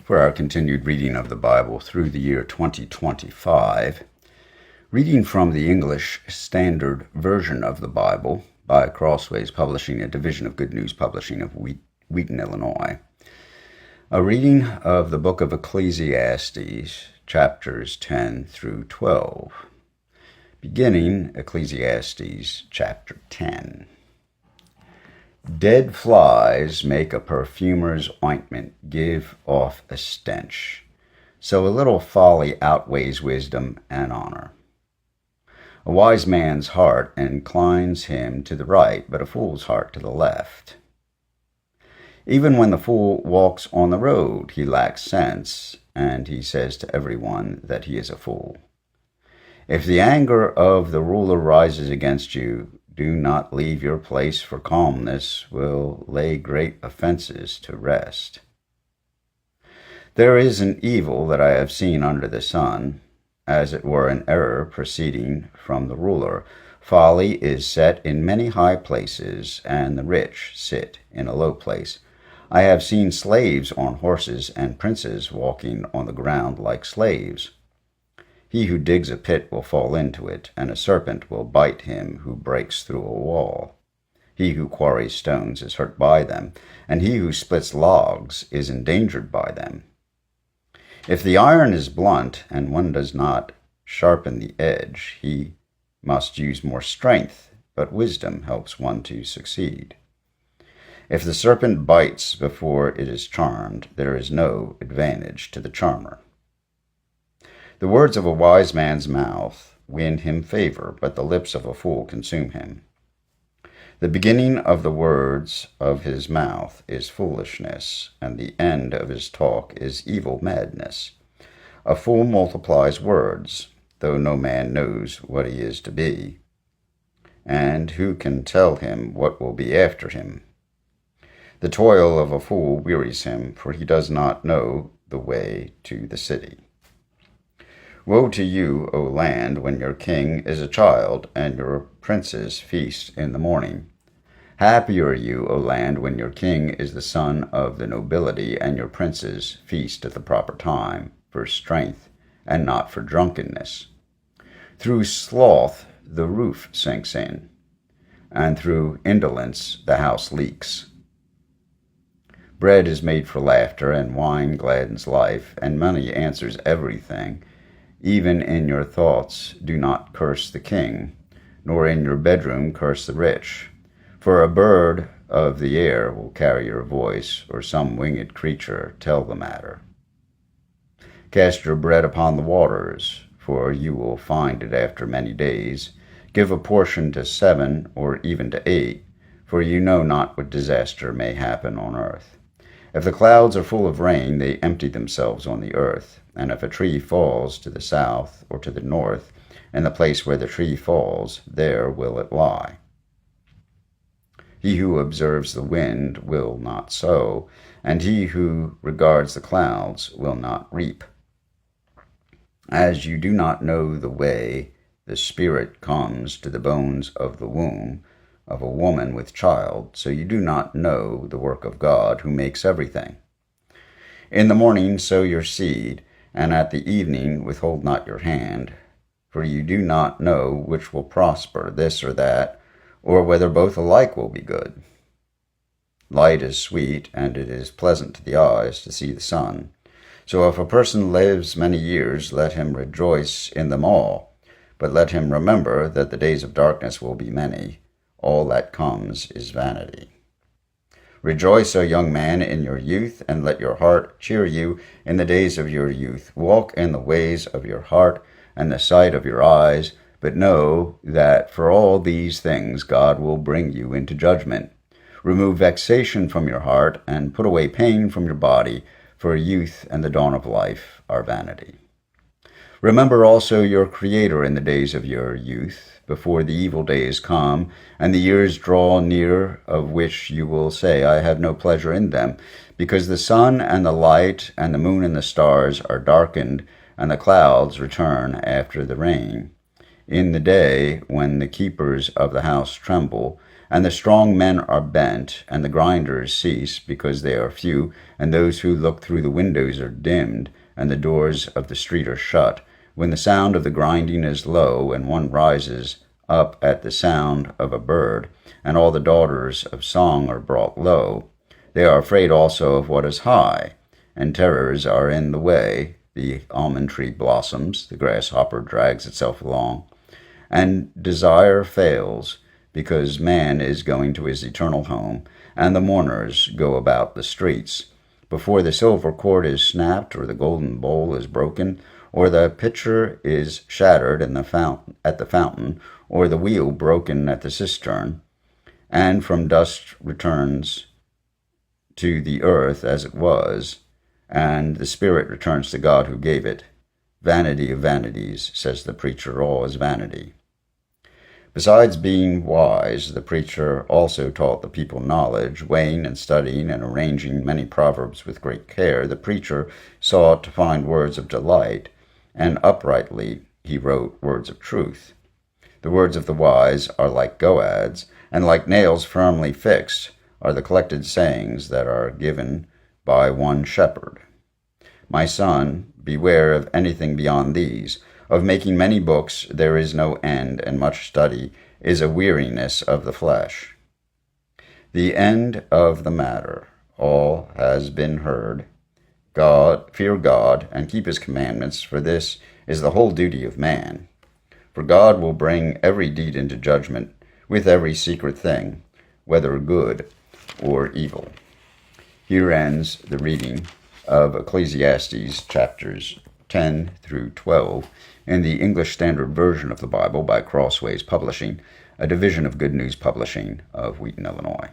for our continued reading of the Bible through the year 2025. Reading from the English Standard Version of the Bible by Crossways Publishing, a division of Good News Publishing of Wheaton, Illinois. A reading of the book of Ecclesiastes, chapters 10 through 12. Beginning Ecclesiastes chapter 10. Dead flies make a perfumer's ointment give off a stench, so a little folly outweighs wisdom and honor. A wise man's heart inclines him to the right, but a fool's heart to the left. Even when the fool walks on the road, he lacks sense, and he says to everyone that he is a fool. If the anger of the ruler rises against you, do not leave your place, for calmness will lay great offenses to rest. There is an evil that I have seen under the sun, as it were an error proceeding from the ruler. Folly is set in many high places, and the rich sit in a low place. I have seen slaves on horses, and princes walking on the ground like slaves. He who digs a pit will fall into it, and a serpent will bite him who breaks through a wall. He who quarries stones is hurt by them, and he who splits logs is endangered by them. If the iron is blunt, and one does not sharpen the edge, he must use more strength, but wisdom helps one to succeed. If the serpent bites before it is charmed, there is no advantage to the charmer. The words of a wise man's mouth win him favor, but the lips of a fool consume him. The beginning of the words of his mouth is foolishness, and the end of his talk is evil madness. A fool multiplies words, though no man knows what he is to be. And who can tell him what will be after him? The toil of a fool wearies him, for he does not know the way to the city. Woe to you, O land, when your king is a child, and your princes feast in the morning. Happy are you, O land, when your king is the son of the nobility, and your princes feast at the proper time, for strength, and not for drunkenness. Through sloth the roof sinks in, and through indolence the house leaks. Bread is made for laughter, and wine gladdens life, and money answers everything. Even in your thoughts do not curse the king, nor in your bedroom curse the rich. For a bird of the air will carry your voice, or some winged creature tell the matter. Cast your bread upon the waters, for you will find it after many days. Give a portion to 7 or even to 8, for you know not what disaster may happen on earth. If the clouds are full of rain, they empty themselves on the earth. And if a tree falls to the south or to the north, in the place where the tree falls, there will it lie. He who observes the wind will not sow, and he who regards the clouds will not reap. As you do not know the way the Spirit comes to the bones of the womb of a woman with child, so you do not know the work of God who makes everything. In the morning sow your seed, and at the evening withhold not your hand, for you do not know which will prosper, this or that, or whether both alike will be good. Light is sweet, and it is pleasant to the eyes to see the sun. So if a person lives many years, let him rejoice in them all, but let him remember that the days of darkness will be many. All that comes is vanity. Rejoice, O young man, in your youth, and let your heart cheer you in the days of your youth. Walk in the ways of your heart and the sight of your eyes, but know that for all these things God will bring you into judgment. Remove vexation from your heart, and put away pain from your body, for youth and the dawn of life are vanity. Remember also your Creator in the days of your youth, before the evil days come, and the years draw near, of which you will say, I have no pleasure in them, because the sun and the light and the moon and the stars are darkened, and the clouds return after the rain. In the day when the keepers of the house tremble, And the strong men are bent, and the grinders cease, because they are few, and those who look through the windows are dimmed, and the doors of the street are shut. When the sound of the grinding is low, and one rises up at the sound of a bird, and all the daughters of song are brought low, they are afraid also of what is high, and terrors are in the way. The almond tree blossoms, the grasshopper drags itself along, and desire fails, because man is going to his eternal home, and the mourners go about the streets. Before the silver cord is snapped, or the golden bowl is broken, or the pitcher is shattered at the fountain, or the wheel broken at the cistern, and from dust returns to the earth as it was, and the spirit returns to God who gave it. Vanity of vanities, says the preacher, all is vanity. Besides being wise, the preacher also taught the people knowledge, weighing and studying and arranging many proverbs with great care. The preacher sought to find words of delight, and uprightly he wrote words of truth. The words of the wise are like goads, and like nails firmly fixed are the collected sayings that are given by one shepherd. My son, beware of anything beyond these. Of making many books there is no end, and much study is a weariness of the flesh. The end of the matter, all has been heard. Fear God, and keep his commandments, for this is the whole duty of man. For God will bring every deed into judgment, with every secret thing, whether good or evil. Here ends the reading of Ecclesiastes chapters 10 through 12 in the English Standard Version of the Bible by Crossways Publishing, a division of Good News Publishing of Wheaton, Illinois.